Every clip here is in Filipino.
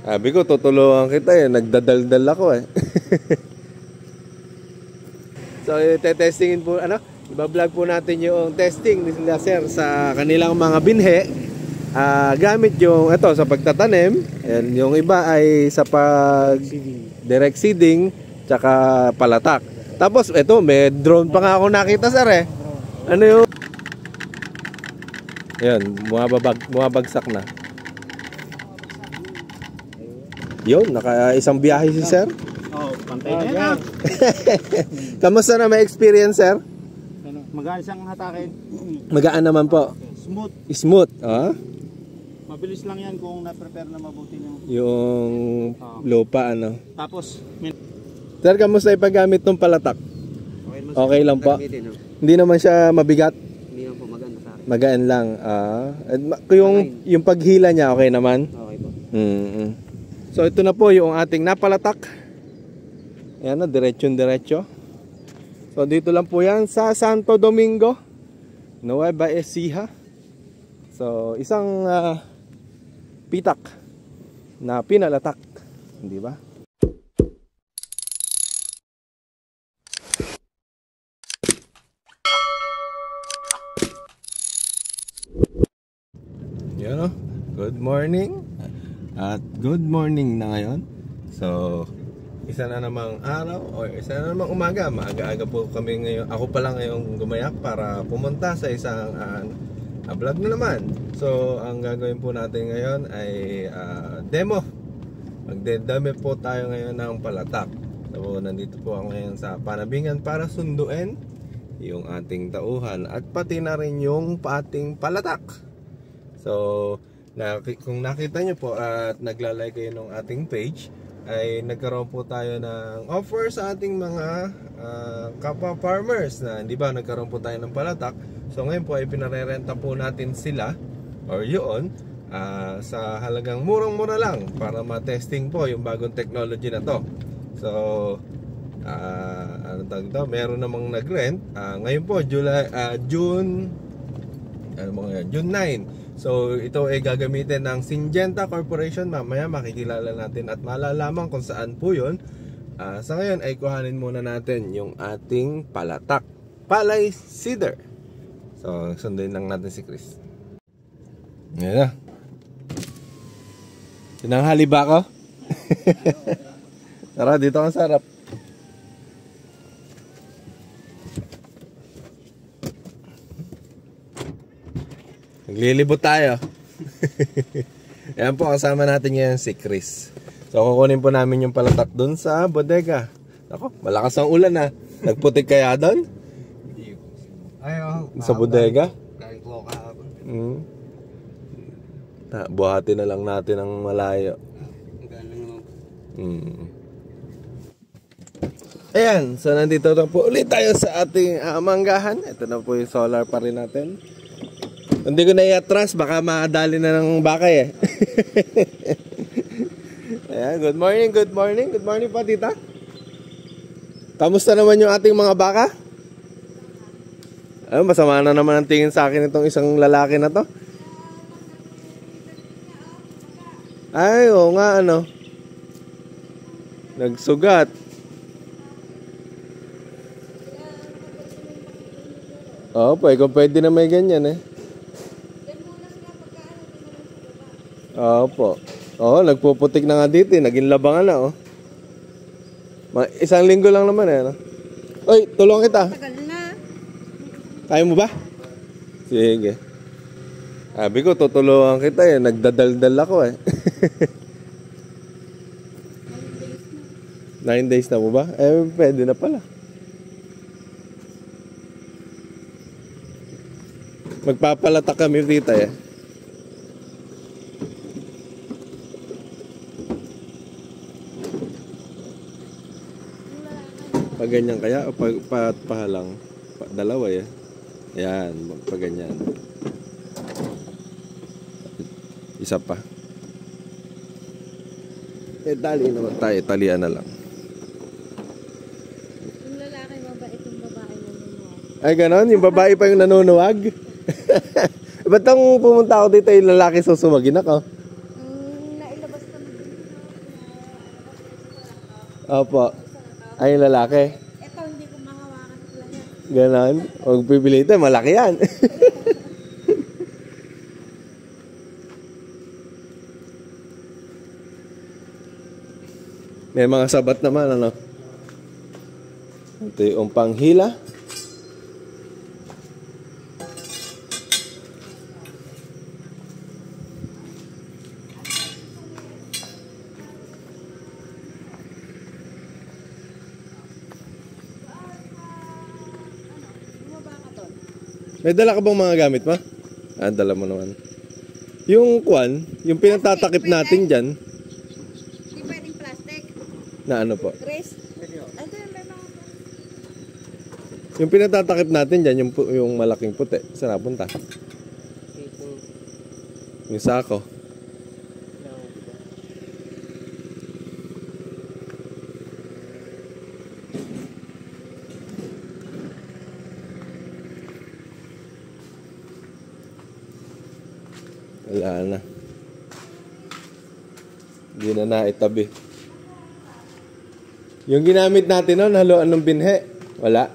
Sabi ko, tutulungan kita eh. Nagdadaldal ako eh. So, testingin po, iba-vlog po natin yung testing nila sir sa kanilang mga binhe. Gamit yung, sa pagtatanim. And yung iba ay sa direct seeding, tsaka palatak. Tapos, may drone pa nga ako nakita sir eh. Ano yung... Yan, bumabagsak na. Yun, naka-isang biyahe si sir. Pantay na yan. Kamusta na may experience, sir? Magaan siyang hatakin. Magaan naman po. Smooth. Smooth. Mabilis lang yan kung na-prepare na mabuti yung lupa, Tapos, sir, kamusta ipaggamit ng palatak? Okay lang po. Hindi naman siya mabigat. Hindi naman po, magaan sa akin. Magaan lang. Yung paghila niya, okay naman? Okay po. So, ito na po yung ating napalatak. Ayan na, diretso. So, dito lang po yan sa Santo Domingo, Nueva Ecija. So, isang pitak na pinalatak. Hindi ba? Yan o. Good morning. At good morning na ngayon. So, isa na namang araw o isa na namang umaga. Maaga-aga po kami ngayon. Ako pa lang ngayong gumayak para pumunta sa isang vlog na naman. So, ang gagawin po natin ngayon ay demo. Magdedame po tayo ngayon ng palatak. So, nandito po ako ngayon sa Panabingan para sunduin yung ating tauhan at pati na rin yung ating palatak. So, kung nakita nyo po at naglalike kayo ng ating page, ay nagkaroon po tayo ng offer sa ating mga kapwa farmers na hindi ba nagkaroon po tayo ng palatak. So ngayon po ay pinarerenta po natin sila or yun sa halagang murang-mura lang para ma-testing po yung bagong technology na to. So meron namang nag-rent ngayon po June 9. So ito ay gagamitin ng Syngenta Corporation. Mamaya makikilala natin at malalaman kung saan po yun. Sa ngayon ay kuhanin muna natin yung ating palatak, palay seeder. So sunduin lang natin si Chris. Ngayon na. Tinanghali ba ako? Tara, dito ang sarap. Naglilibot tayo. Ayan po, kasama natin ngayon si Chris. So kukunin po namin yung palatak dun sa bodega. Ako, malakas ang ulan ha. Nagputik kaya doon? Sa bodega? Buhati na lang natin ang malayo. Ayan, so nandito na po ulit tayo sa ating manggahan. Ito na po yung solar pa rin natin. Hindi ko na i-atras, baka makadali na ng bakay eh. Ayan, good morning po tita. Kamusta naman yung ating mga baka? Masama na naman ang tingin sa akin itong isang lalaki na to. Ay, oo nga nagsugat. Kung pwede na may ganyan eh. Opo. Nagpuputik na nga dito eh. Naging labangan na Isang linggo lang naman eh. Oy, tulungan kita. Tagal na. Kaya mo ba? Sige. Sabi ko, tutulungan kita eh. Nagdadaldal ako eh. 9 days na mo ba? Pwede na pala. Magpapalatak kami dito eh. Pag ganyan kaya o pahalang? Dalawa eh. Yan, pag ganyan. Isa pa. Tali naman tayo, talian na lang. Yung lalaki mabait, yung babae nanunuwag. Ay ganon, yung babae pa yung nanunuwag? Ba't nang pumunta ako dito yung lalaki susumagin ako? Nailabas ka na din. Opo. Ay, yung lalaki. Ito, hindi ko mahawakan talaga. Ganon. Huwag pipilitin, malaki yan. May mga sabat naman, ano? Ito yung panghila. May dala ka bang mga gamit mo? Ah, dala mo naman. Yung kwan, yung pinatatakip natin dyan, Hindi pwedeng plastic. na ano po? Chris? Ito yung may mga... Yung pinatatakip natin dyan, yung malaking puti, saan napunta? Yung sako. Wala na. Hindi na naitabi. Yung ginamit natin noon, haluan ng binhe. Wala.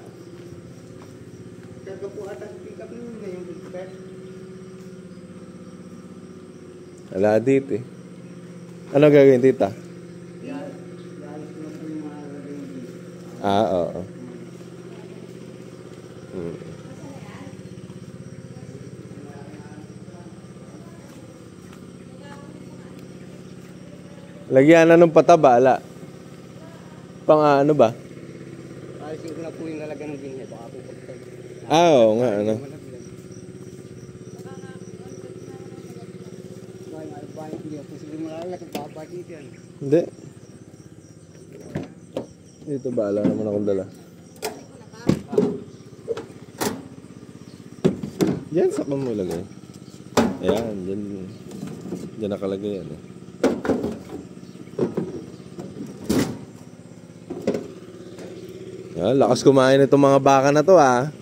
Wala dito eh. Ano gagawin tita? Ah, oo. Lagyan na ng pataba, ala. Pang ano ba? Ayusin ko na po yung nalagyan ng binhe. Baka po pagtag. Ah, oo nga, ano. Hindi. Dito ba? Ala naman akong dala. Yan, saan mo ilagay? Ayan, dyan. Dyan nakalagay yan eh. Yan, lakas kumain itong mga baka na to ah.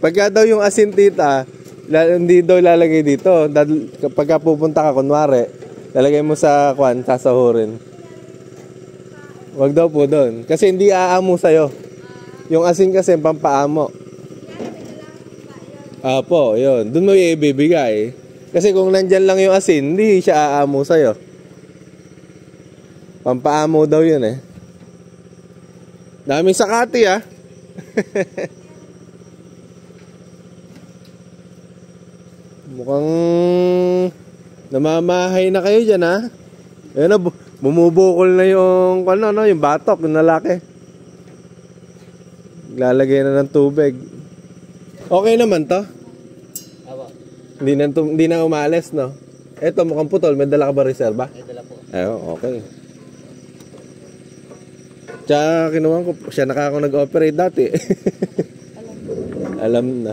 Pagka daw yung asin tita, hindi daw ilalagay dito. Kapag pupunta ka, kunwari, lalagay mo sa kwan, sasahurin. Wag daw po doon. Kasi hindi aamo sa'yo. Yung asin kasi, pampaamo. Apo, yun. Doon mo ibibigay. Kasi kung nandyan lang yung asin, hindi siya aamo sa'yo. Pampaamo daw yun eh. Daming sakati ah. Mukhang namamahay na kayo dyan ha. Ayun na, bumubukol na yung ano, yung batok, yung lalaki. Lalagay na ng tubig. Okay naman to. Hindi na umalis no. Eto mukhang putol, may dala ka ba reserva? May dala po. Ayun, okay. Tsaka kinuha ko, siya ako nag-operate dati. Alam na.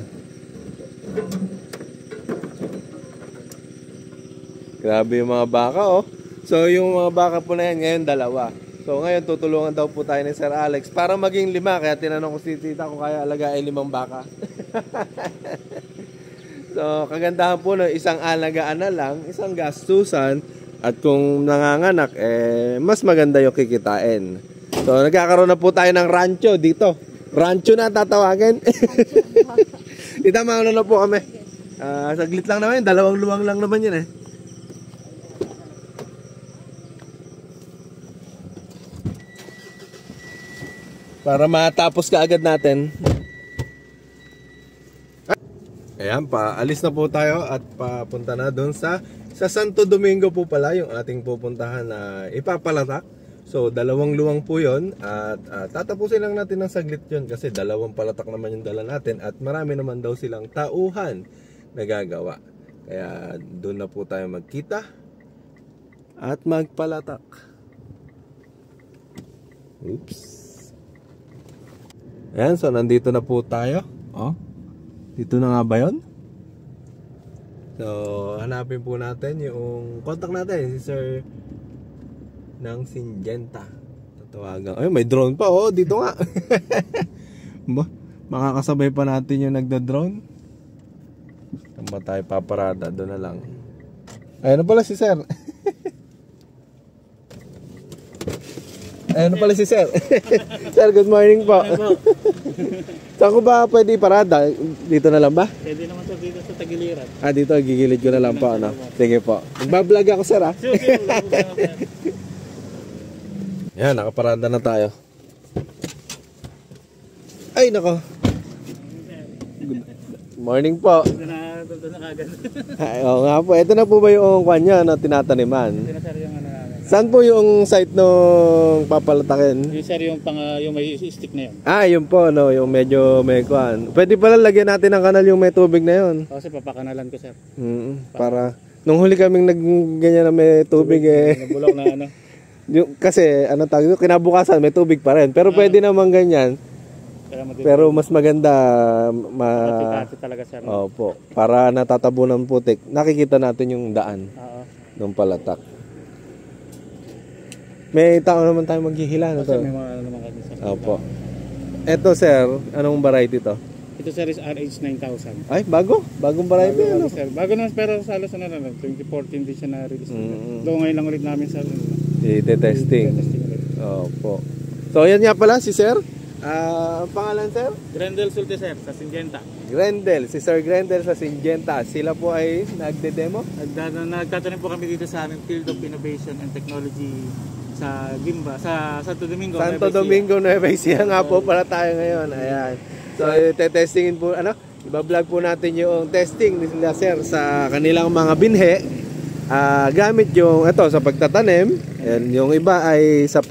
Grabe yung mga baka oh. So yung mga baka po na yan, ngayon dalawa. So ngayon tutulungan daw po tayo ni Sir Alex para maging 5. Kaya tinanong ko si tita kung kaya alagain 5 baka. So kagandahan po no, isang alagaan na lang, isang gastusan. At kung nanganganak, mas maganda yung kikitain. So, nagkakaroon na po tayo ng rancho dito. Rancho na tatawagin. Itama na po kami. Saglit lang naman yun. 2 luwang lang naman yun eh. Para matapos ka agad natin. Ayan, alis na po tayo at papunta na doon sa Santo Domingo po pala yung ating pupuntahan na ipapalatak. So, 2 luwang po yun at tatapusin lang natin ng saglit yun kasi 2 palatak naman yung dala natin at marami naman daw silang tauhan na gagawa. Kaya doon na po tayo magkita at magpalatak. Oops. Ayan, so nandito na po tayo. Oh, dito na nga ba yun? So, hanapin po natin yung contact natin, si Sir ng Syngenta. Tatawagan. Ay, may drone pa oh, dito nga. Makakasabay pa natin yung nagda-drone. Saan ba tayo paparada? Doon na lang. Ayun na pala si Sir. Ano pala si Sir? Sir, good morning po. Saan ko ba pwede iparada? Dito na lang ba? Pwede naman sir dito sa Tagiliran. Dito, gigilid ko na lang po. Ano? Sige po. Magbablog ako, Sir, ha? Yan, nakaparada na tayo. Ay, nako. Good morning po. Doon na kagad. Oo nga po. Ito na po ba yung kanya na tinataniman? Ito na sir yung ano namin. Saan po yung site nung papalatakin? Yung sir yung yung may stick na yun. Yun po, no, yung medyo may kuhan. Pwede pala lagyan natin ng kanal yung may tubig na yun. Kasi papakanalan ko sir. Para, nung huli kaming ganyan na may tubig Nabulok na ano. kasi, tawag, kinabukasan may tubig pa rin. Pero pwede naman ganyan. Pero mas maganda, Pati talaga sir. Opo, para natatabunan putik, nakikita natin yung daan ng palatak. May tao naman tayo maghihila na to. May mga ano naman kasi sir. Opo. Eto sir, anong variety to? Ito sir is RH 9000. Ay, bago? Bagong variety ano? Sir. Bago naman pero sa alas na lang. 2014 din siya na-release. Doon ngayon lang ulit namin sa I-testing. Opo. So, yan nga pala si sir. Ang pangalan sir? Grendel Sulte sir, sa Syngenta. Grendel, si Sir Grendel sa Syngenta. Sila po ay nagde-demo? Nagtatanim po kami dito sa aming Field of Innovation and Technology sa Gimba, sa Santo Domingo. Santo Domingo, Nueva Ecija nga po para tayo ngayon. Ayan. So, testingin po, iba-vlog po natin yung testing nila sir sa kanilang mga binhe. Gamit yung, sa pagtatanim. And yung iba ay sa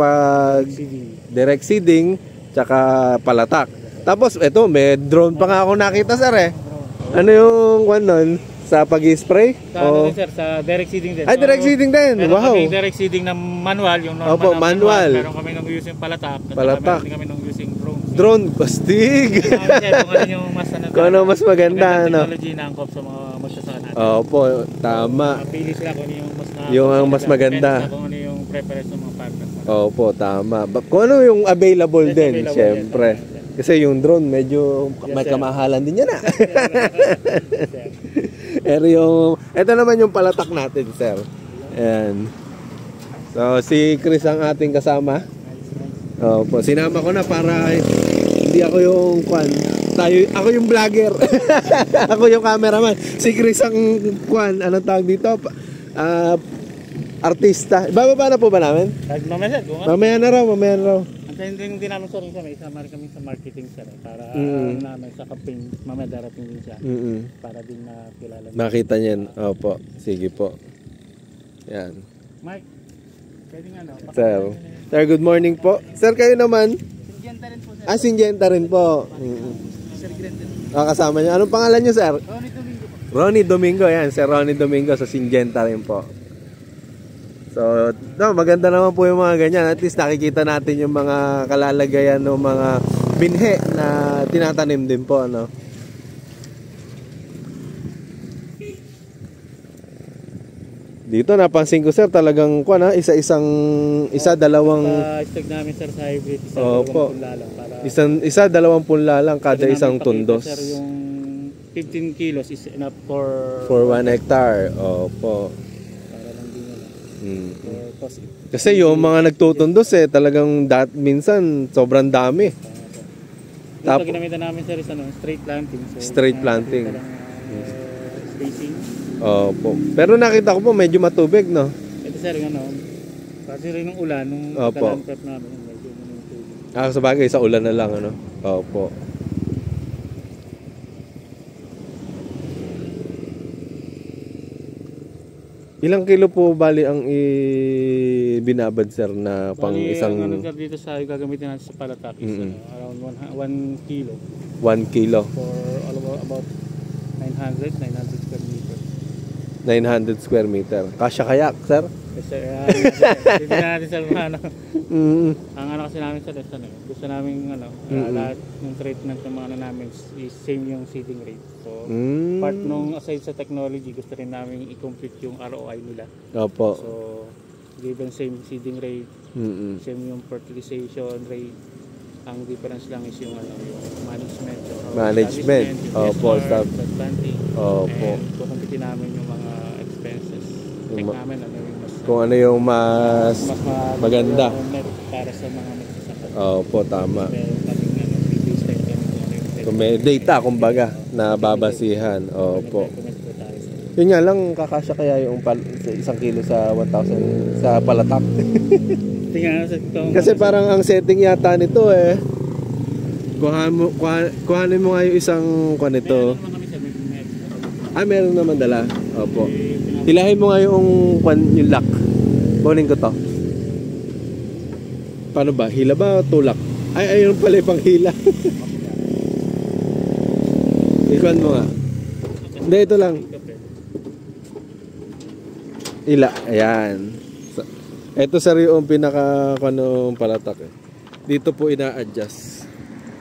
direct seeding, tsaka palatak. Tapos, may drone pa nga ako nakita sir Ano yung nun? Sa pag-spray? Sir, sa direct seeding din. Direct seeding din. Wow. Meron kami direct seeding na manual, yung normal Opo, manual. Meron kami nung using palatak. Palatak. Meron kami nung using drone. Drone, bastig. Kung ano yung mas kung ano mas maganda, technology na angkop sa mga magsasaka natin. Opo, tama. Pili sila kung ano yung mas mas maganda. Kung ano yung preference ng mga partners. Opo, tama. Kung ano yung available din, syempre. Kasi yung drone, medyo may kamahalan din yan Pero ito naman yung palatak natin, sir. Ayan. So, si Chris ang ating kasama. Opo, sinama ko na para hindi ako yung ako yung vlogger. Ako yung cameraman. Si Chris ang anong tawag dito? Artista. Bababa na po ba namin? Mamaya na raw. Hindi namin sir, may isama rin kami sa marketing sir para namin sa campaign, mamaya darating din siya para din makilala. Makita niyan. Opo, sige po. Yan. Mike, pwede nga Sir, good morning po. Sir, kayo naman? Syngenta rin po sir. Syngenta rin po. Sir Grendel. Kasama niyo. Anong pangalan niyo, sir? Ronnie Domingo po. Ronnie Domingo, yan. Sir Ronnie Domingo sa Syngenta rin po. So, maganda naman po yung mga ganyan. At least nakikita natin yung mga kalalagayan ng mga binhe na tinatanim din po, Dito napansin ko sir, talagang dalawang Stag namin sir sa hybrid, isa 20 lalang kada isang tundos. Sir, yung 15 kilos is enough for 1 hectare. Opo. Para lang din kasi yung mga nagtutundos talagang minsan sobrang dami. Tapos ginamitan namin sir is straight planting. Straight planting. Spacing. Opo. Pero nakita ko po medyo matubig, no? Ito sir, kasi rin ng ulan, nung prep namin, medyo tubig. Sa bagay, sa ulan na lang, Opo. Ilang kilo po bali ang binabad sir na pang isang... Sir, dito sa gagamitin natin sa palatak is around 1 kilo. 1 kilo. For about 900 square meter. 900 square meter. Kasya kayak, sir? Kasi hindi natin sir ang kasi namin sir, gusto namin lahat ng treatment ng mga namin is same yung seeding rate. So part nung aside sa technology, gusto rin namin i-complete yung ROI nila. Opo. So given same seeding rate, same yung fertilization rate, ang difference lang is yung management. Opo, stop. Planting. Opo. And kukumpitin namin yung mga expenses. Check namin yung mas kung ano yung mas maganda. Para sa mga magsasaka. Opo, tama. Meron kaming videos type kami kung ano yung Kung may data, kumbaga, na babasihan. Opo. Yun nga lang, kakasya kaya yung isang kilo sa 1,000 sa palatak. Kasi parang ang setting yata nito kuhanin mo nga yung isang kuha nito. Meron naman dala. Opo. Hilahin mo nga yung lock. Kunin ko to. Paano ba? Hila ba o tulak? Ayun pala yung panghila. Ikuan mo nga. Hindi, ito lang. Hila. Ayan. Ito sir yung pinaka palatak Dito po ina-adjust.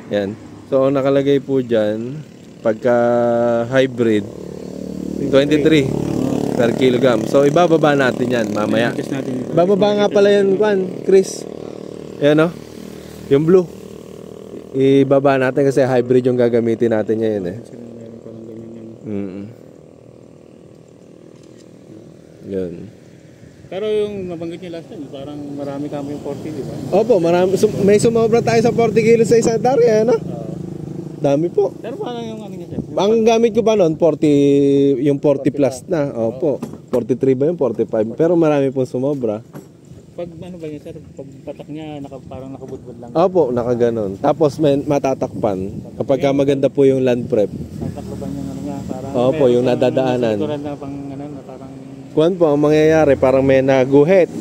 Yan. So ang nakalagay po dyan, pagka hybrid 23 per kilogram. So ibababa natin yan mamaya. Bababa nga pala yan, Chris. Ayan yung blue. Ibaba natin kasi hybrid yung gagamitin natin ngayon Yun. Pero yung nabanggit niyo last time, parang marami kami yung 40, di ba? Opo, marami. May sumobra tayo sa 40 kilos sa isang tarya, Dami po. Pero parang yung ano niya, sir? Ang gamit ko pa noon, 40, yung 40 plus na. Opo. 43 ba yung 45? Pero marami po sumobra. Pag ano ba yun, sir? Pag patak niya, parang nakabudbud lang. Opo, nakaganon. Tapos may matatakpan. Kapag maganda po yung land prep. Tatakloban yung ano niya, parang... Opo, yung nadadaanan. Na pang, parang... Kuwan po, ang mangyayari, parang may naguhit.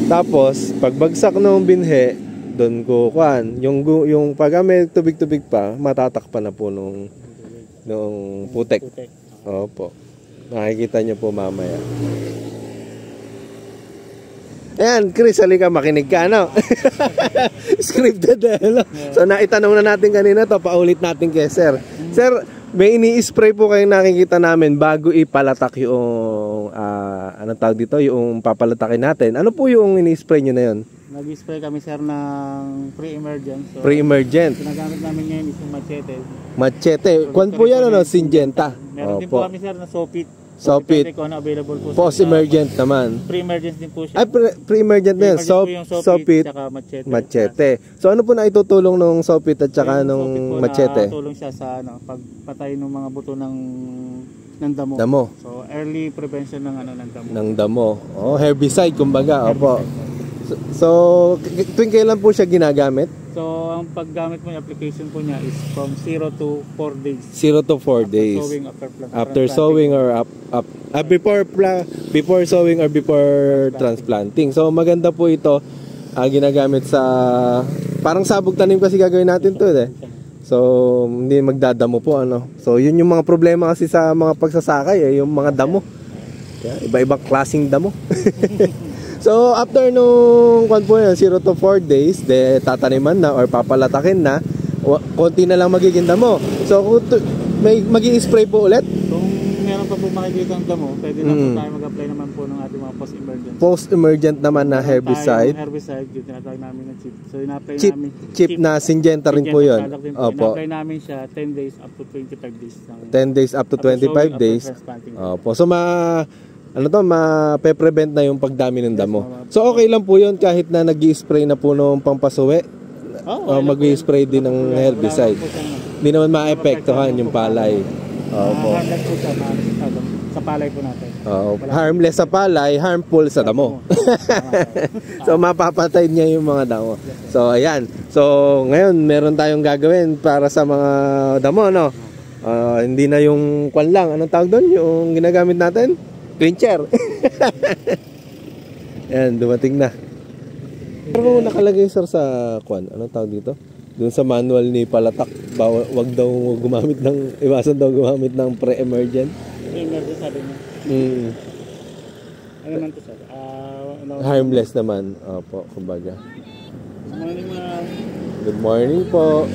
Tapos, pagbagsak ng binhe, doon ko yung pag may tubig-tubig pa, matatakpan na po nung putek. Opo. Makikita nyo po mamaya. Ayan, Chris, halika, makinig ka, Scripted, So, naitanong na natin kanina to, paulit natin kay Sir. Sir, may ini-spray po kayong nakikita namin bago ipalatak yung, anong tawag dito, yung papalatakin natin. Ano po yung ini-spray nyo na yun? Nag-spray kami, sir, ng pre-emergent. So, pre-emergent. Ginagamit namin ngayon is yung machete. Machete. Kwan po yan, Syngenta. Meron din po kami, sir, na Sopit. Sopit. Available po. Post-emergent naman. Pre-emergent din po siya. Pre-emergent na yun. Sopit, tsaka machete. So ano po na itutulong nung Sopit at saka nung machete? Tulong siya sa pagpatay ng mga buto ng damo. So early prevention ng ng damo. Ng damo. Herbicide kumbaga. Opo. So tuwing kailan po siya ginagamit? So ang paggamit mo, yung application po niya is from 0 to 4 days. 0 to 4 days. After sowing or before sowing or before transplanting. So maganda po ito. Ginagamit sa parang sabog tanim kasi gagawin natin to So hindi magdadamo po So yun yung mga problema kasi sa mga pagsasakay yung mga damo. Iba-ibang klaseng damo. So after nung 0 to 4 days, tataniman na or papalatakin na, konti na lang magiging damo. So may magi-spray po ulit. Kung meron pa po makikita ang damo, pwede na po tayo mag-apply naman po ng ating mga post-emergent. Post-emergent naman na herbicide. Herbicide, yung tinatawag namin na chip. So in-apply namin chip na Syngenta rin po yun. Opo. In-apply namin siya 10 days up to 25 days. 10 days up to 25 days. Opo. So ma-prevent na yung pagdami ng damo. So okay lang po yun kahit na nag-i-spray na po nung pampasuwi. Mag-i-spray din ng herbicide. Hindi naman ma-epektuhan yung palay. Harmless po siya sa palay po natin. Harmless sa palay, harmful sa damo. So mapapatay niya yung mga damo. So ayan. So ngayon meron tayong gagawin para sa mga damo, hindi na yung kwan lang. Anong tawag doon? Yung ginagamit natin? Clincher. Ayan, dumating na. Pero nakalagay sir sa kwan. Anong tawag dito? Doon sa manual ni palatak, wag daw gumamit ng, iwasan daw gumamit ng pre-emergent. Pre-emergent sabi niya. Ano naman to sir? Harmless naman. Opo, kumbaga. Good morning po.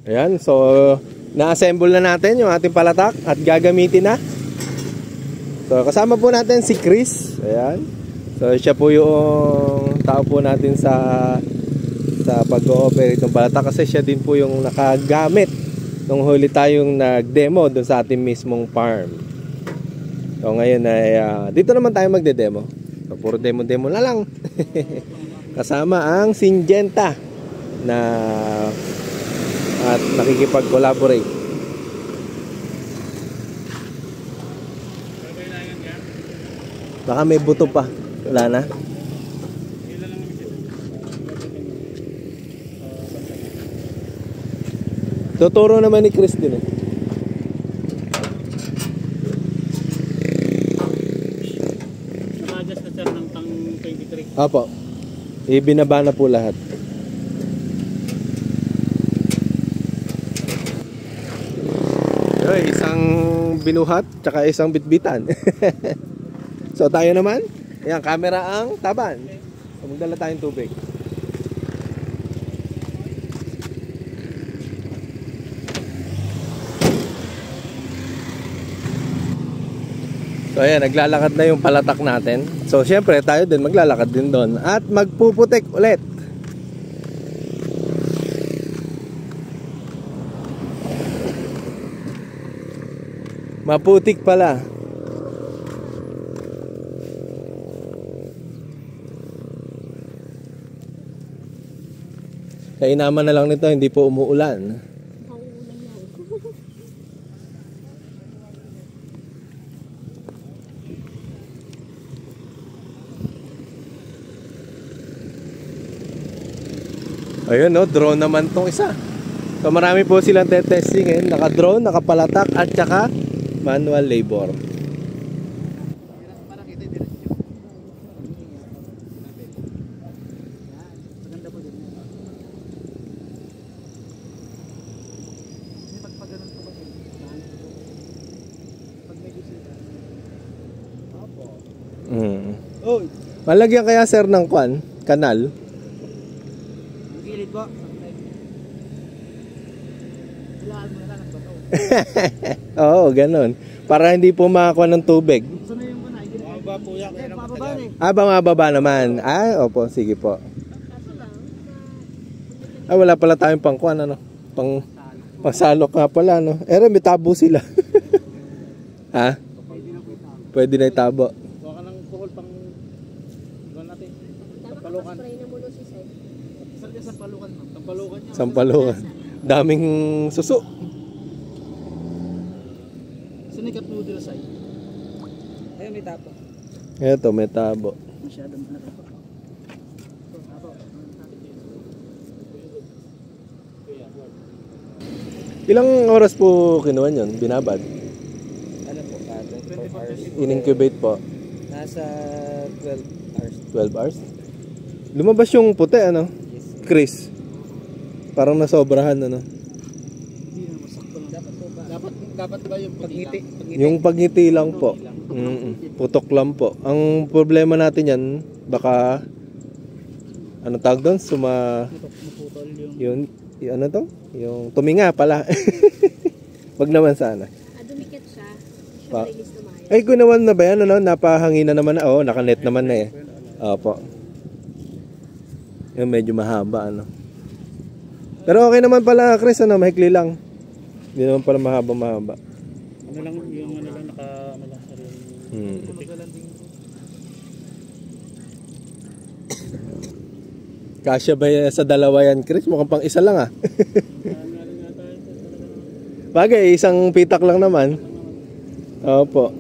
Ayan, so na-assemble na natin yung ating palatak at gagamitin na. So kasama po natin si Chris. Ayan. So siya po yung tao po natin sa pag-ooperate ng palatak kasi siya din po yung nakagamit nung huli tayong nag-demo doon sa ating mismong farm. So ngayon ay dito naman tayo magde-demo. So, puro demo-demo na lang. Kasama ang Syngenta na at nakikipag-collaborate. Baka may buto pa. Wala na. Tuturo naman ni Chris din eh. Naka-adjust na sir ng pang 23. Apo. Ibinaba na po lahat. Ay, isang binuhat tsaka isang bitbitan. So tayo naman, ayan, camera ang taban. So, magdala tayong tubig. So ayan, naglalakad na yung palatak natin. So syempre tayo din maglalakad din doon at magpuputik ulit. Maputik pala. Kainaman na lang nito, hindi po umuulan. Ayun no, drone naman tong isa. So marami po silang testingin, naka-drone, nakapalatak at saka manual labor. Malagyan kaya sir ng kanal? Gilid po. Oo, ganun. Para hindi po makakuha ng tubig. Mababa po yan. Mababa naman. Opo, sige po. Wala pala tayong pangkuan, ano? Pangsalok nga pala, no? May tabo sila. Ha? Pwede na itabo. Huwag ka ng kuhol pang gawin natin. Sampalukan. Sampalukan. Sampalukan. Daming suso. Sinikat mo dito sa iyo. Ayun, may tabo. Ito, may tabo. Masyadong natabo. Ilang oras po kinuha yun? Binabad? Ano po? 24 hours. In-incubate po? Nasa 12 hours. 12 hours? Lumabas yung puti, ano? Yes. Chris. Parang nasobrahan, ano? Hindi na masakto lang. Dapat ba yung pagngiti? Yung pagngiti lang po. Putok lang po. Ang problema natin yan, baka ano tawag doon? Maputol yung ano to? Yung tuminga pala. Wag naman sana. Dumikit siya. Pa. Release na maayos. Ay, gunawan na ba yan? Ano? Napahangin na naman na. Nakanet naman na eh. Opo. Yung medyo mahaba, ano. Pero okay naman pala, Chris, ano? Mahikli lang. Hindi naman pala mahaba. ano lang yung ano lang ano lang sa rin. Kasya ba sa dalawa yan, Chris? Mukhang pang isa lang ah. Bagay, isang pitak lang naman. Opo.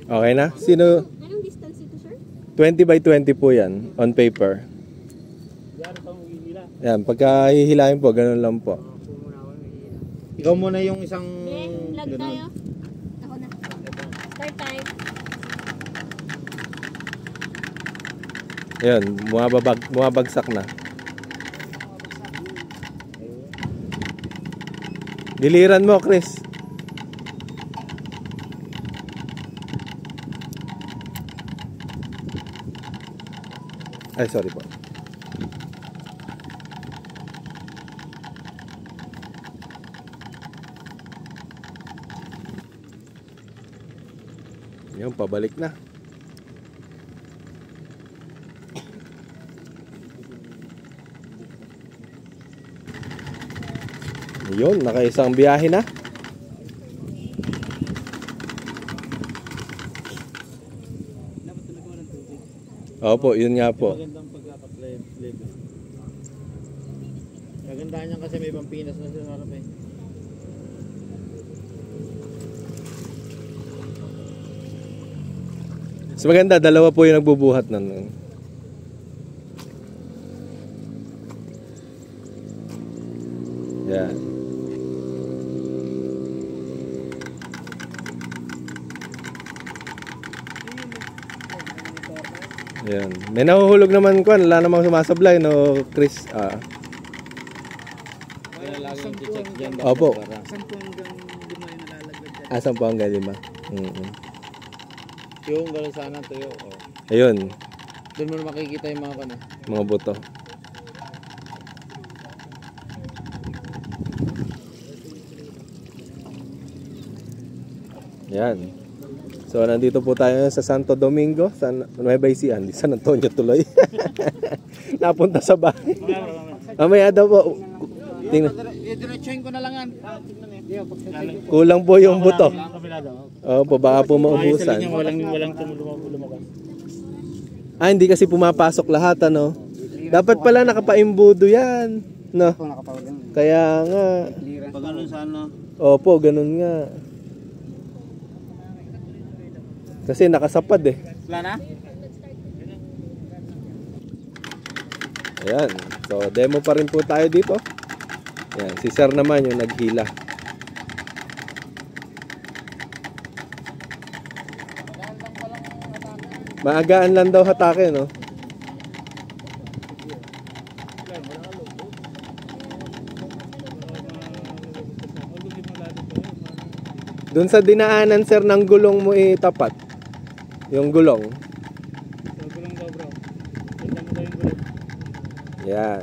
Okay na? Sino? Anong distance ito, sir? 20 by 20 po yan, on paper. Yan pang hihila. Yan, pagka hihilahin po, ganun lang po. Ikaw muna yung isang Vlog tayo. Ako na. Start time. Yan, bumabagsak na. Diliran mo, Chris. Ay, sorry po. Yan, pabalik na. Yun, nakaisang biyahe na. Opo, yun nga po. Magandang pagkaka-level. Kagandahan niyan kasi may Pampinas na sa harap eh. So maganda, dalawa po yung nagbubuhat nun. Yan. Yan. May nahuhulog naman ko, wala namang sumasablay, no, Chris? Kaya laging check dyan. Opo. 10 hanggang 5 yung nalalagay dyan. Asan po hanggang 5? Yung gano'n sana tuyo. Oh. Ayun, Doon mo na makikita yung mga kano. mga buto. Yan. So nandito po tayo sa Santo Domingo, sa Nueva Ecija, di San Antonio tuloy. Napunta sa bahay. Mamaya daw po. Tingnan. Diretsuhin ko na lang yan. Kulang po yung buto. Opo, baka po maubusan. Walang lumabas. Ah, hindi kasi pumapasok lahat, ano? Dapat pala nakapaimbudo yan, no? Kaya nga. Pag ganun sana. Opo, ganun nga. Kasi nakasapad eh. Wala na? Ayan. So, demo pa rin po tayo dito. Ayan. Si Sir naman yung naghila. Maagaan lang daw hatake, no? Doon sa dinaanan, Sir, ng gulong mo itapat. Yung gulong. So, gulong daw bro. Tignan mo daw yung gulong. Yan.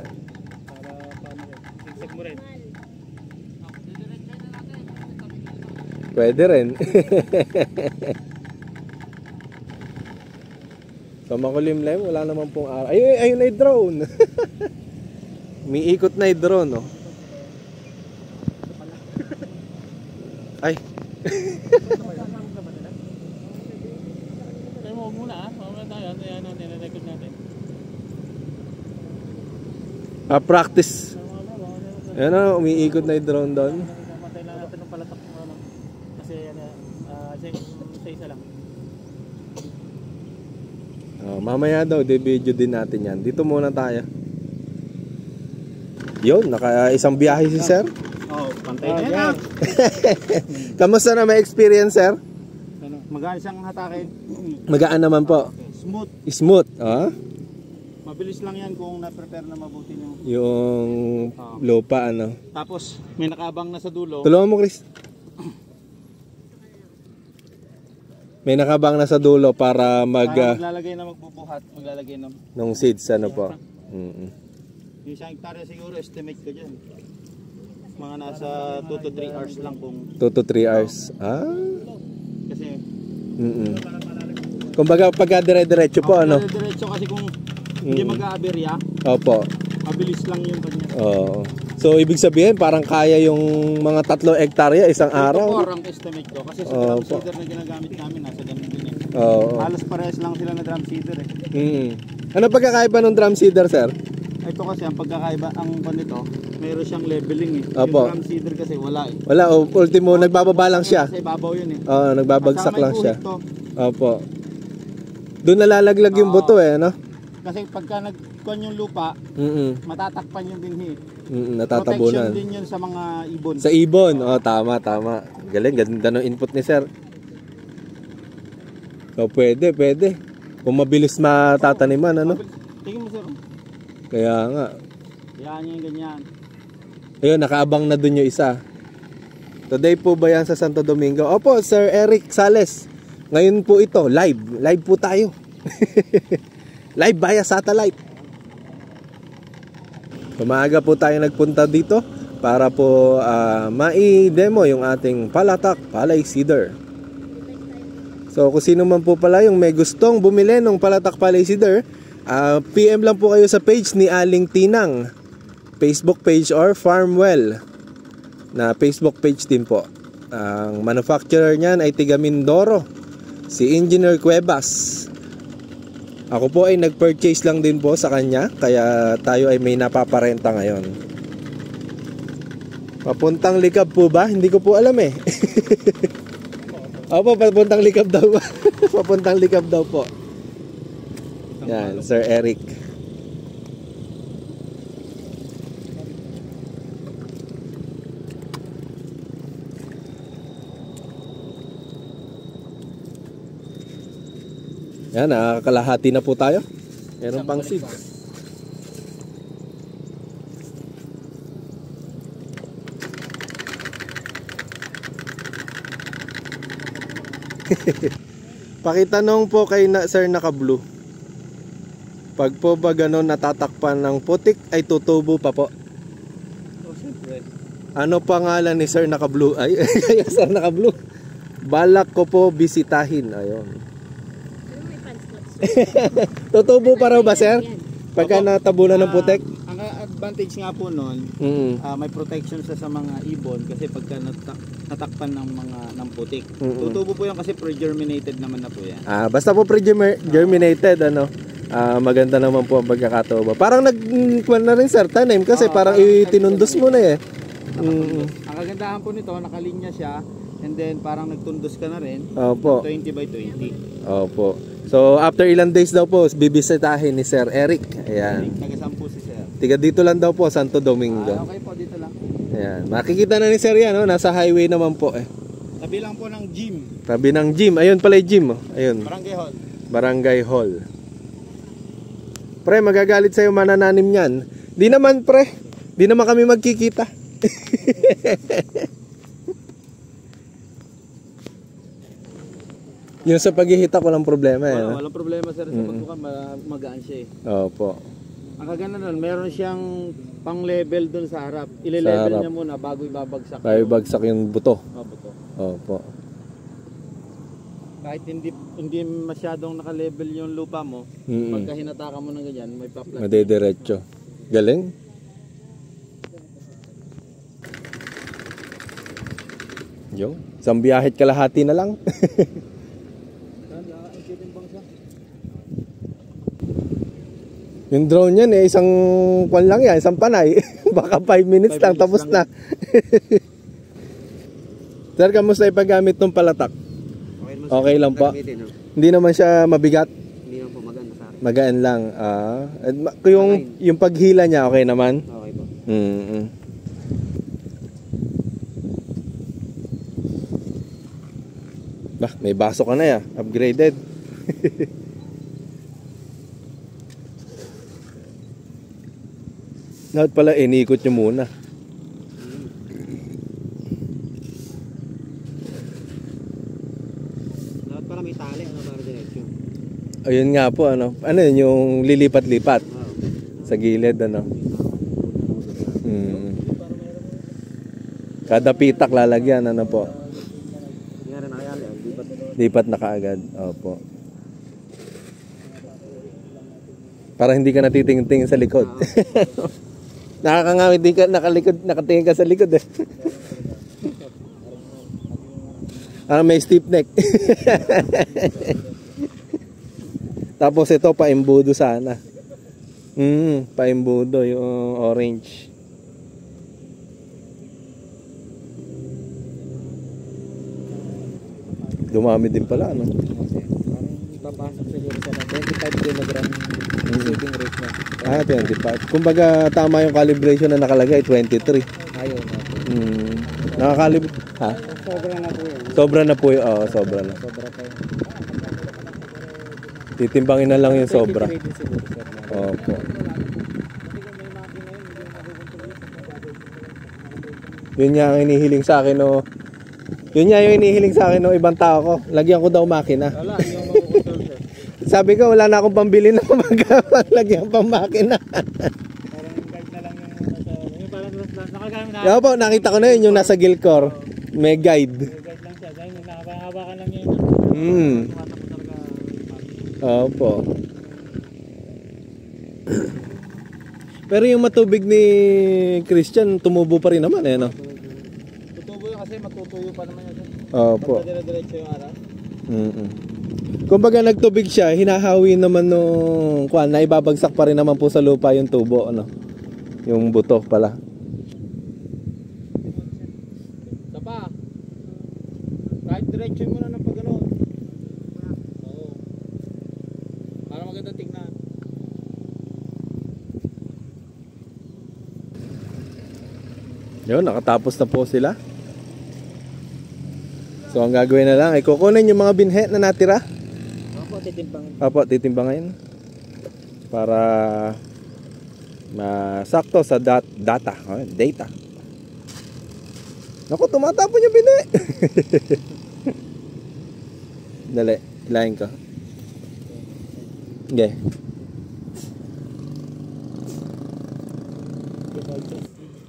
Para paano rin. Sigsag mo rin. Pwede rin. So makulimlim, wala naman pong araw. Ayun na yung drone. May ikot na yung drone, no? Ay. Pero huwag muna mamaya tayo. Ayan natin. Na-record natin. Practice. Ayan na, umiikot na yung drone doon. Matay lang natin ng palatak mo. Kasi sa isa lang. Mamaya daw, video din natin yan. Dito muna tayo. Yun, naka-isang biyahe si Sir. Oh, pantay na yan. Kamusta na may experience, Sir? Magaan siyang hatakin. Magaan naman po. Smooth. Smooth, ah? Mabilis lang yan kung na-prepare na mabuti yung... Yung lupa, ano? Tapos, may nakaabang na sa dulo. Tulungan mo, Chris. May nakabang na sa dulo para maglalagay na magbubuhat. Maglalagay na... nung seeds, ano po? Yung isang hektarya siguro, estimate ko dyan. Mga nasa 2 to 3 hours lang kung... 2 to 3 hours. Ah? Kasi... Kumbaga, pagka dire-diretso po, ano? Diretso kasi kung hindi mag-aaberya, Opo. mabilis lang yung kanya. Oo. So, ibig sabihin, parang kaya yung mga 3 hektarya isang araw. Ito po ang estimate ko. Kasi sa drum seeder na ginagamit namin, nasa ganun din eh. Oo. Halos parehas lang sila na drum seeder eh. Ano pagkakaiba ng drum seeder, Sir? Ito kasi ang pagkakaiba, ang panito, mayroon siyang leveling eh. Opo. Yung drum seeder kasi wala eh. Wala, ultimo, nagbababa lang siya. Sa ibabaw yun eh. Oo, nagbabagsak lang siya. To. Opo. Doon nalalaglag yung buto eh, ano? Kasi pagka nagkuhan yung lupa, matatakpan yung binhi. Natatabunan. Protection din yun sa mga ibon. Sa ibon, tama. Galing, ganda ng input ni Sir. So, pwede. Kung mabilis matataniman, ano? Tingin mo, sir. Kaya nga. Yan yung ganyan. Ayun, nakaabang na dun yung isa. Today po ba yan sa Santo Domingo? Opo, Sir Eric Sales. Ngayon po ito, live. Live po tayo. Live via satellite. Maaga po tayo nagpunta dito para po mai-demo yung ating Palatak Palay Seeder. So kung sino man po pala yung may gustong bumili ng Palatak Palay Seeder, PM lang po kayo sa page ni Aling Tinang, Facebook page or Farmwell. na Facebook page din po. Ang manufacturer niyan ay tiga Mindoro, si Engineer Cuevas. Ako po ay nag-purchase lang din po sa kanya, kaya tayo ay may napaparenta ngayon. Papuntang Likab po ba? Hindi ko po alam eh. Opo, papuntang Likab daw. Papuntang Likab daw po. Yan, Sir Eric. Yan, nakakalahati na po tayo. Meron pang seeds. Pakitanong po kay Sir Naka-Blue. Pag po ba ganon natatakpan ng putik ay tutubo pa po? Oh, siyempre. Ano pangalan ni Sir Naka-Blue? Ay, Sir Naka-Blue. Balak ko po bisitahin. Ayun. Tutubo pa raw ba, sir? Pagka natabunan ng putik? Ang advantage nga po nun, may protection sa mga ibon kasi pagka natakpan ng putik. Tutubo po yan kasi pre-germinated naman na po yan. Basta po pre-germinated, ano? Maganda naman po ang pagkakatubo. Parang nagkuhan na rin, sir, tanim kasi parang itinundos mo na eh. Ang kagandahan po nito, nakalinya siya and then parang nagtundos ka na rin. Opo. 20 by 20. Opo. So after ilang days daw po, bibisitahin ni Sir Eric. Ayan. Taga-saan po si Sir? Tiga dito lang daw po, Santo Domingo. Okay po, dito lang. Ayan. Makikita na ni Sir yan, no? Nasa highway naman po eh. Tabi lang po ng gym. Tabi ng gym. Ayun pala yung gym. Oh. Ayun. Barangay Hall. Barangay Hall. Pre, magagalit sa'yo manananim yan. Di naman pre. Di naman kami magkikita. Yung sa paghihita walang problema eh. Walang problema sir sa pagbuka, magaan siya eh. Opo. Ang kaganda nun, meron siyang pang level dun sa harap. Ile-level niya muna bago ibabagsak. Bago ibagsak yung buto. Buto. Opo. Kahit hindi masyadong naka-level yung lupa mo, pagka hinataka mo ng ganyan, may pa-flat. Madediretso. Galing. Yo, isang biyahit kalahati na lang. Yung drone yan eh, isang kwan lang yan, isang panay. Baka 5 minutes lang, tapos na. Sir, kamusta ipaggamit ng palatak? Okay lang po. Hindi naman siya mabigat. Hindi naman po, maganda sa akin. Magaan lang. Yung paghila niya, okay naman? Okay po. Bah, may baso ka na ya. Upgraded. Lahat pala, inikot nyo muna. Lahat pala may tali, ano para diretso? Ayun nga po, ano. Ano yun, yung lilipat-lipat. Sa gilid, ano. Kada pitak lalagyan, ano po. Lipat na kaagad. Opo. Para hindi ka natitingin sa likod. Nakakangawit din ka, nakatingin ka sa likod eh. May stiff neck. Tapos ito paimbudo sana. Paimbudo yung orange. Dumami din pala, ano? Papasok siguro sa 25 kg seeding rate na. 25. Kumbaga tama yung calibration na nakalagay, 23. Ayun. Ha? Sobra na po yun. Sobra na po yun. Oo, sobra na. Sobra pa yun. Titimbangin na lang yung sobra. Opo. Yun nga ang inihiling sa akin, no? Yun nga yung inihiling sa akin ng ibang tao ko. Lagyan ko daw makina. Wala, yung makukontrol sir. Sabi ko, wala na akong pambili na magawa. Lagyan pang makina. Parang guide na lang yung parang nakagamit na. Yan po, nakita ko na yun yung nasa Gilcor. May guide. Guide lang siya. Dahil nakahawakan lang yun. Opo. Pero yung matubig ni Christian, tumubo pa rin naman eh, no? kasi matutuyo pa naman yan. Opo. Pagka dire-diretso yung araw. Kumbaga nagtubig siya, hinahawi naman nung kuan, naibabagsak pa rin naman po sa lupa yung tubo, ano. Yung buto pala. Tapa. Kahit diretso mo na ng pag-ano. Oo. Para maganda tignan. Yun, nakatapos na po sila. So ang gagawin na lang ay kukunin yung mga binhe na natira. Opo, titimbangin. Opo, titimbangin. Para masakto sa data. Naku, tumatapon yung binhe. Dali, hilahin ko. Okay.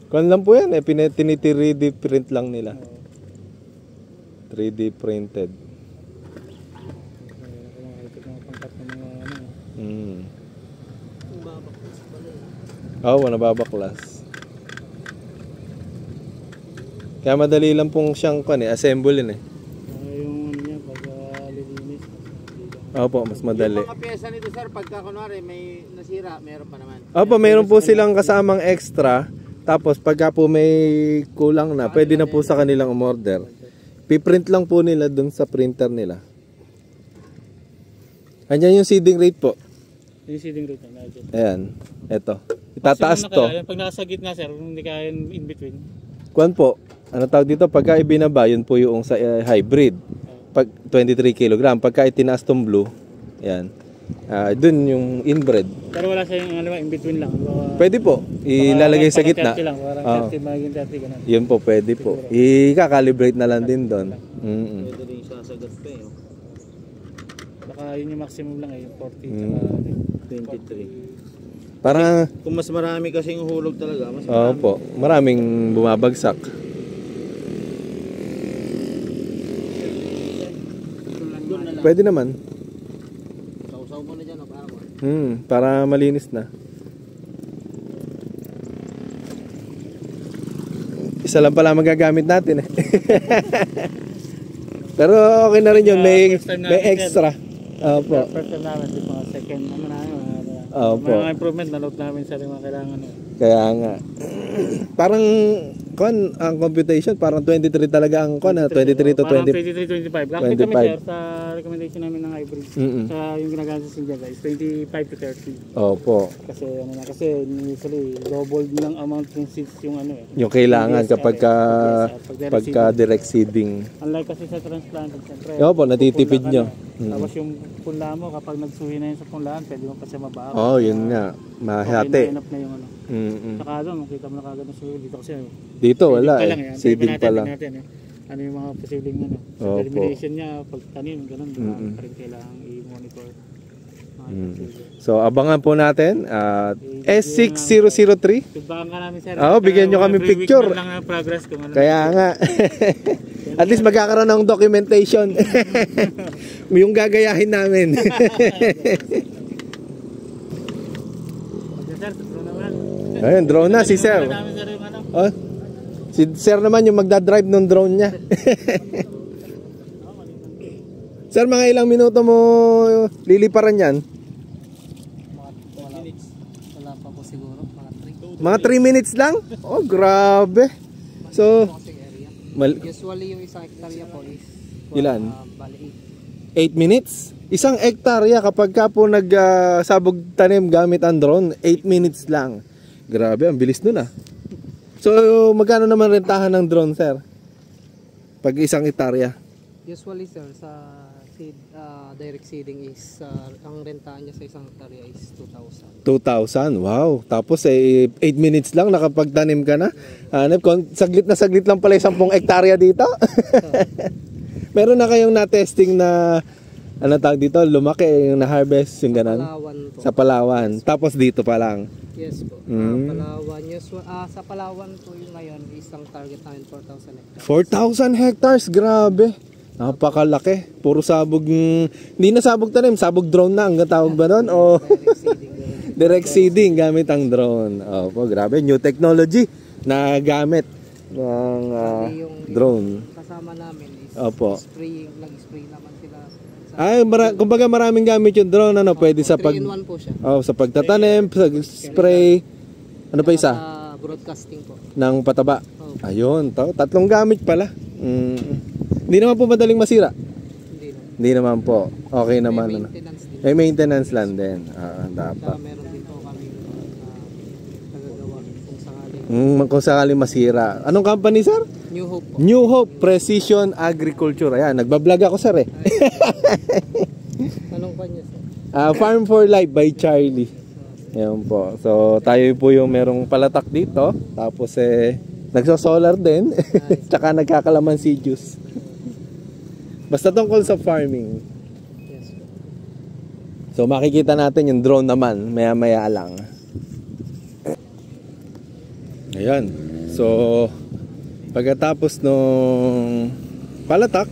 Kung lang po yan, tinitiri print lang nila. 3D printed. Oo, nababaklas. Kaya madali lang pong siyang assemble yun eh. Yung ano niya, pag lilinis. Opo, mas madali. Yung mga pyesa nito sir, pagka kunwari may nasira, meron pa naman. Opo, mayroon po silang kasamang extra. Tapos pagka po may kulang na, pwede na po sa kanilang umorder. Piprint lang po nila dun sa printer nila. Andiyan yung seeding rate po. Yung seeding rate na adjust. Ayan, eto. Itataas to. Pag nasa gitna sir, hindi kaya in between. Kuan po, ano tawag dito? Pagka ibinaba, yun po yung sa hybrid. Pag 23 kg. Pagka itinaas tong blue, ayan. Dun yung inbred. Pero wala sa yung in between lang. Pwede po. Ilalagay sa gitna. 30 lang, parang 30, magiging 30 ganun. Yun po, pwede po. I-calibrate na lang din doon. Pwede rin sasagat pa eh. Baka yun yung maximum lang yung 40 23. Parang, Kung mas marami kasing hulog talaga, mas marami. po, maraming bumabagsak. Pwede naman. Sausaw mo na dyan o para mo. Para malinis na. Isa lang pala magagamit natin eh. Pero okay na rin yun, may extra. Opo. First time namin, di mga second naman namin. Opo. Mga improvement, na-note namin sa mga kailangan. Kaya nga. Parang ang computation parang 23 talaga ang 23 to 20. 23-25. Actually kami sir, sa recommendation namin ng hybrid. Sa yung ginagamit sa Sinja guys, 25 to 30. Opo. Kasi usually double ng amount ng seeds yung Yung kailangan kapag pagka direct seeding. Unlike kasi sa transplanted, siyempre. Opo, natitipid nyo. Tapos yung punla mo, kapag nagsuhi na yun sa punlaan, pwede mo pa siya mabaho. Yun nga. Mahati. Okay na na yung Saka doon, makita mo na kagad na suhi dito kasi. Dito wala Seeding pa lang. Ano yung mga posibleng germination niya, pagtanim, ganun. Pa rin kailangan i-monitor. So abangan po natin S6003. Feedbackan ka namin sir. Bigyan nyo kami picture. Lang ang progress kung ano. Kaya nga. At least magkakaroon ng documentation. Yung gagayahin namin. Ayun, drone na si Sir. Si Sir naman yung magdadrive ng drone niya. Sir, mga ilang minuto mo liliparan yan? Wala pa po siguro, mga 3 minutes lang? Oh, grabe. So, usually yung isang hektarya po is ilan? 8 minutes? Isang hektarya kapag ka po nagsabog tanim gamit ang drone, 8 minutes lang. Grabe, ang bilis nun ah. So, magkano naman rentahan ng drone, sir? Pag isang hektarya? Usually, sir, sa direct seeding is, ang rentahan niya sa isang hektarya is 2,000. 2,000? Wow. Tapos 8 minutes lang nakapagtanim ka na. Saglit na saglit lang pala 10 hektarya dito. Meron na kayong na-testing na tawag dito, lumaki yung na-harvest yung ganun? Sa Palawan. Tapos dito pa lang. Yes po. Palawan. Sa Palawan po yung ngayon, isang target namin 4,000 hectares. 4,000 hectares, grabe. Napakalaki. Puro sabog, hindi na sabog tanim, sabog drone na ang tawag ba nun? O direct seeding gamit ang drone. Opo, grabe. New technology na gamit ng Yung drone. kasama namin is Opo. nag-spray naman sila. Ay, kumbaga maraming gamit yung drone, ano, pwede sa 3-in-1 po siya. sa pagtatanim, sa spray, ano pa isa? Sa broadcasting po. Ng pataba. Opo. Ayun, tatlong gamit pala. Hindi naman po madaling masira. Hindi na. Hindi naman po. Okay naman. May Ano. maintenance din. May maintenance lang din. Dapat. Saka meron din po kami nagagawa kung sakali. Kung sakaling masira. Anong company, sir? New Hope po. New Hope Precision Agriculture. Ayan, nagbablog ako, sir eh. Anong kanya sir? Farm for Life by Charlie. Ayan po. So, tayo po yung merong palatak dito. Tapos nagso-solar din. Tsaka nagkakalamansi juice. Basta tungkol sa farming. Yes po. So, makikita natin yung drone naman. Maya-maya lang. Ayan. So, pagkatapos nung palatak,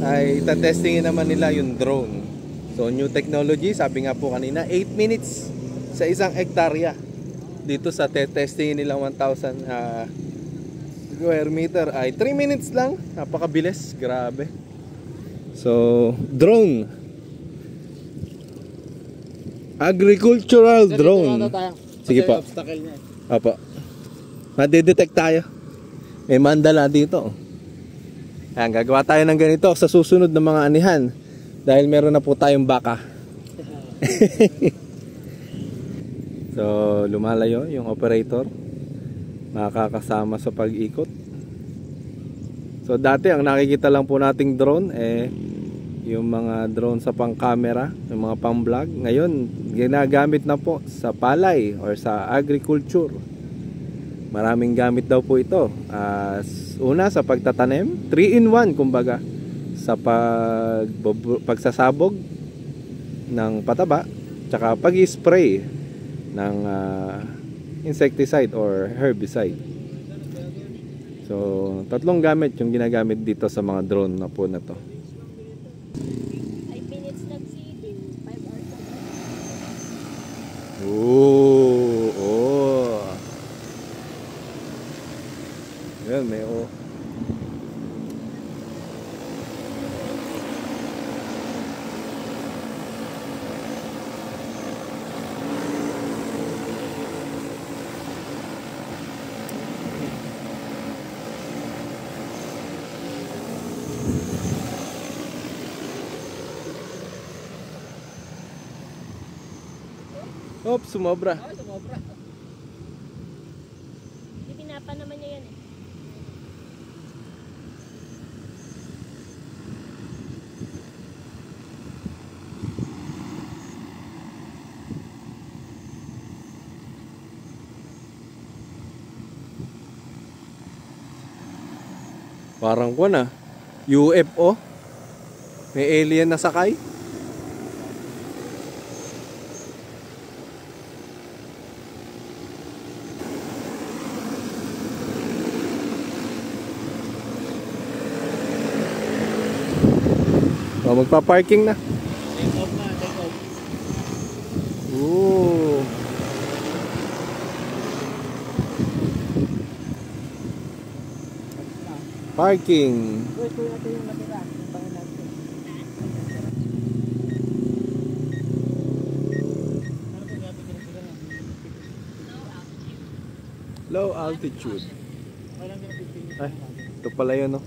ay tatestingin naman nila yung drone. So, new technology, sabi nga po kanina, 8 minutes sa isang hektarya. Dito sa testingin nilang 1,000 square meter ay 3 minutes lang. Napakabilis, grabe. So, drone. Agricultural drone. Sige po. Obstacle niya. Apo. Madidetect tayo. May mandala dito. Ayan, gagawa tayo ng ganito sa susunod na mga anihan. Dahil meron na po tayong baka. So, lumalayo yung operator. Makakasama sa pag-ikot. So, dati ang nakikita lang po nating drone yung mga drone sa pang-camera, yung mga pang-vlog. Ngayon, ginagamit na po sa palay or sa agriculture. Maraming gamit daw po ito. Una sa pagtatanim, 3-in-1 kumbaga. Sa pagsasabog ng pataba, tsaka pag-spray ng insecticide or herbicide. So, tatlong gamit yung ginagamit dito sa mga drone na po na to. 5 minutes nag-seeding, 5 hours na. Oh. Yan, may sumobra. Di pinapa naman niya yan eh. Parang ko na. UFO. May alien na sakay. So, magpa-parking na. Take off na, take off. Ooh. Parking. Wait, kuya ito yung natira. Yung pangin natin. Low altitude. Ay, ito pala yun, no?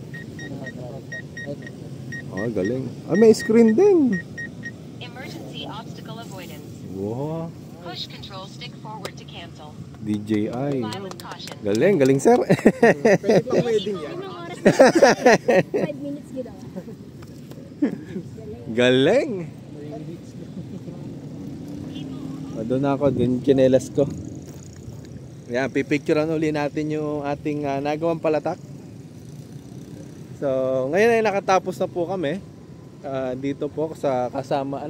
Oh, galing. May screen din. Emergency obstacle avoidance. Wow. Push control stick forward to cancel. DJI. Fly with caution. Galing, galing sir. Pwede pang wedding yan. Anong oras na? 5 minutes ginawa. Galing. Doon ako, doon chinelas ko. Yan, pipicturean uli natin yung ating nagawang palatak. So, ngayon ay nakatapos na po kami dito po sa kasama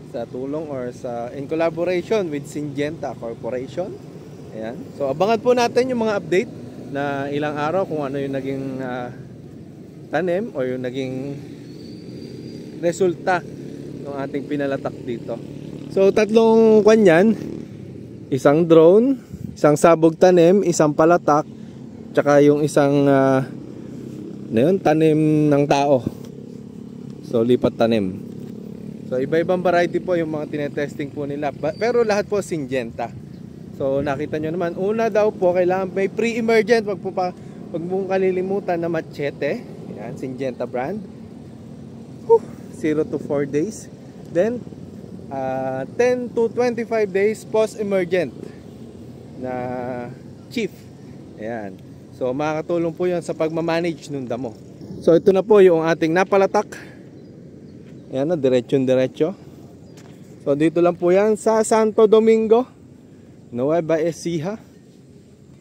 sa tulong or in collaboration with Syngenta Corporation. Ayan. So, abangan po natin yung mga update na ilang araw kung ano yung naging tanim o yung naging resulta ng ating pinalatak dito. So, tatlong kanyan, isang drone, isang sabog tanim, isang palatak, tsaka yung isang tanim ng tao. So lipat tanim. So iba-ibang variety po yung mga tinetesting po nila. Pero lahat po Syngenta. So nakita nyo naman, una daw po kailangan may pre-emergent. Wag mong kalilimutan na machete. Yan, Syngenta brand. 0 to 4 days. Then 10 to 25 days post-emergent na chief. Ayan. So makakatulong po yan sa pagmamanage ng damo. So ito na po yung ating napalatak. Ayan na, diretso. So dito lang po yan sa Santo Domingo, Nueva Ecija.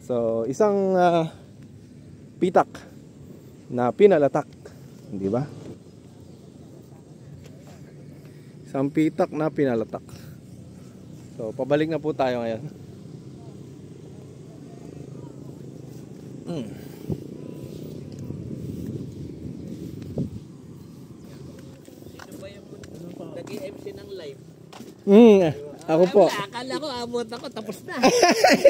So isang pitak na pinalatak, di ba? Isang pitak na pinalatak. So pabalik na po tayo ngayon. Nag-MC ng live. Ako po. Akala ko abot ako tapos na.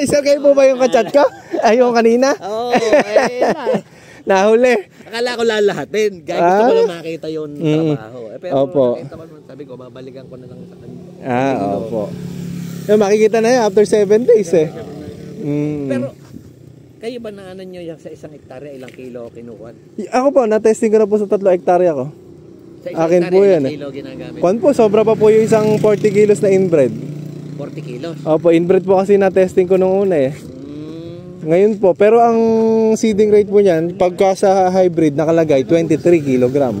So kayo po ba yung kachat ko? Ay, yung kanina? Oo, Nahuli. akala ko lalahatin. Gusto ko lang makita yung trabaho. Pero Opo. nakita ko, sabi ko, babalikan ko na lang sa kanya. Opo. Yung makikita na yan after 7 days eh. Pero, kayo ba naanan nyo yung sa isang hektarya, ilang kilo kinukuha? Ako po, na-testing ko na po sa 3 hektarya ko. Sa isang Akin po hektarya, yan ilang eh. kilo ginagamit? Kwan po, sobra pa po yung isang 40 kilos na inbred. 40 kilos. Opo, inbred po kasi na-testing ko nung una eh. Ngayon po, pero ang seeding rate po niyan, pagka sa hybrid nakalagay 23 kg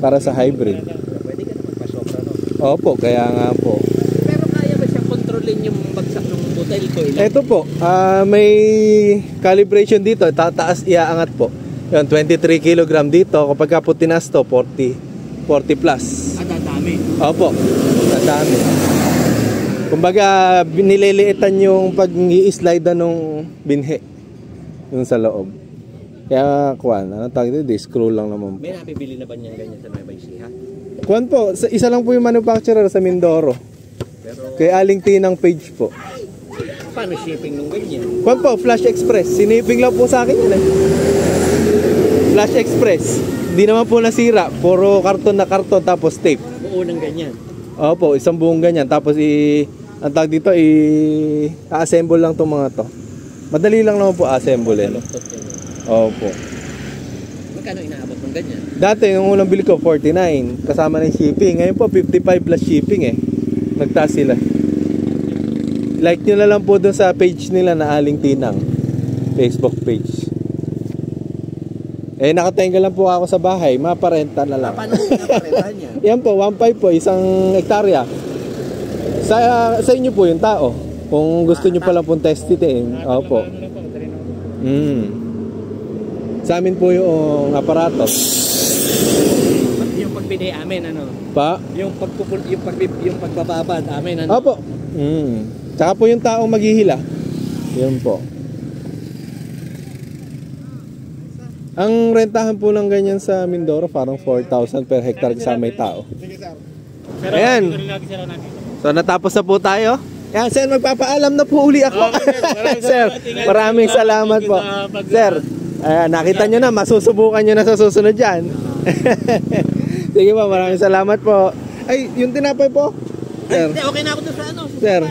para sa hybrid. Pwede ka naman pasobra, no? Opo, kaya nga po. Pero kaya ba siya kontrolin yung bagsak ng butil ko? Ito po, may calibration dito, tataas, iaangat po. Yan, 23 kg dito, kapag po tinas to, 40 plus. At dami. Opo, dadami. Kumbaga, nililiitan yung pag-i-slide nung binhe yung sa loob. Kaya, kuwan, ano tawag dito? Screw lang naman po. May napibili na ba niyang ganyan sa Nueva Ecija? Kuwan po, isa lang po yung manufacturer sa Mindoro. Pero, Kay Aling Tinang page po. paano shipping nung ganyan? Kuwan po, Flash Express. Siniping lang po sa akin yun eh. Flash Express. Hindi naman po nasira. Puro karton na karton tapos tape. Buo ng ganyan. Opo, isang buong ganyan. Tapos ang tawag dito, i-assemble lang itong mga to. Madali lang naman po assemble eh. Laptop yan. Opo. Magkano inaabot ng ganyan? Dati, yung unang bili ko, 49. Kasama na yung shipping. Ngayon po, 55 plus shipping eh. Nagtaas sila. Like nyo na lang po dun sa page nila na Aling Tinang. Facebook page. Nakatenga lang po ako sa bahay. Maparenta na lang. Paano naparentahan niya? Yan po, 1.5 po, isang hektarya. Sa inyo po yung tao. Kung gusto nyo palang pong testitin. Opo. Sa amin po yung aparato. Yung pagbili amin, ano? Pa? Yung pagbababad amin, ano? Opo. Tsaka po yung taong maghihila. Yun po. Ang rentahan po ng ganyan sa Mindoro, parang 4,000 per hectare sa may tao. Pero Ayan. ito rin lagi sila natin. So natapos na po tayo. Yan, sir, magpapaalam na po uli ako. Sir, maraming salamat po. Sir, nakita nyo na, masusubukan nyo na sa susunod dyan. Sige po, maraming salamat po. Ay, yung tinapay po. Sir. Ay, okay na ako doon sa ano. Sir.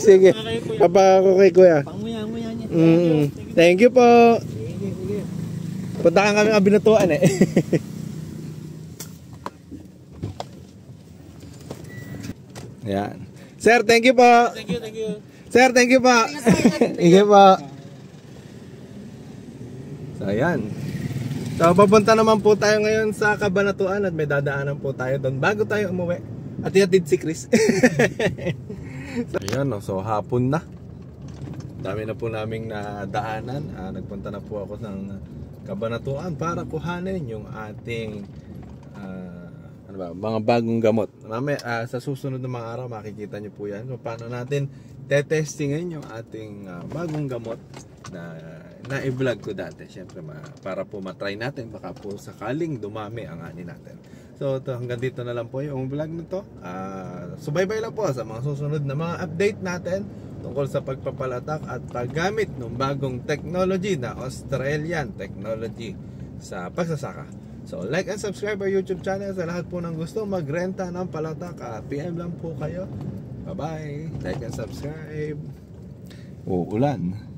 Sige, kapag kay kuya. Panguya-nguya niya. Thank you po. Punta ka kami abinatuan eh. Yan. Sir, thank you po. Thank you. Sir, thank you po. Thank you po. So, ayan. So, papunta naman po tayo ngayon sa Cabanatuan at may dadaanan po tayo doon bago tayo umuwi. At ihatid si Chris. So, ayan, no? So, hapon na. Dami na po naming nadaanan. Nagpunta na po ako ng Cabanatuan para kuhanin yung ating mga bagong gamot. Mamaya sa susunod na mga araw makikita nyo po yan kung paano natin tetestingin yung ating bagong gamot na i-vlog ko dati. Siyempre para po matry natin, baka po sakaling dumami ang ani natin. So hanggang dito na lang po yung vlog na to. Subaybay lang po sa mga susunod na mga update natin tungkol sa pagpapalatak at paggamit ng bagong technology na Australian technology sa pagsasaka. So like and subscribe our YouTube channel sa lahat po ng gusto magrenta ng palatak. PM lang po kayo. Bye bye. Like and subscribe. Uulan.